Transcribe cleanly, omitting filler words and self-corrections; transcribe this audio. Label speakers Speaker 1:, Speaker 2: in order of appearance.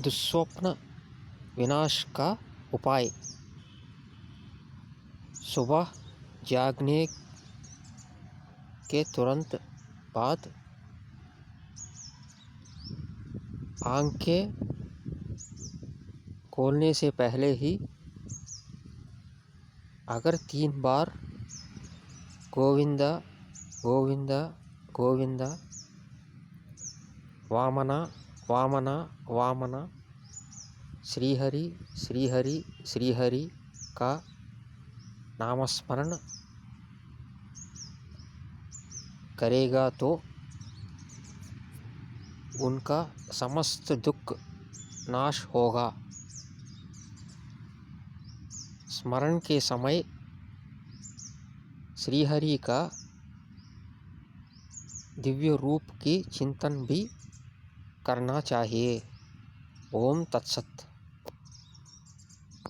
Speaker 1: दुःस्वप्न विनाश का उपाय। सुबह जागने के तुरंत बाद आंखें खोलने से पहले ही अगर 3 बार गोविंदा गोविंदा गोविंदा वामना वामना वामना श्रीहरि श्रीहरि श्रीहरि का नामस्मरण करेगा तो उनका समस्त दुख नाश होगा। स्मरण के समय श्रीहरि का दिव्य रूप की चिंतन भी करना चाहिए। ओम तत्सत।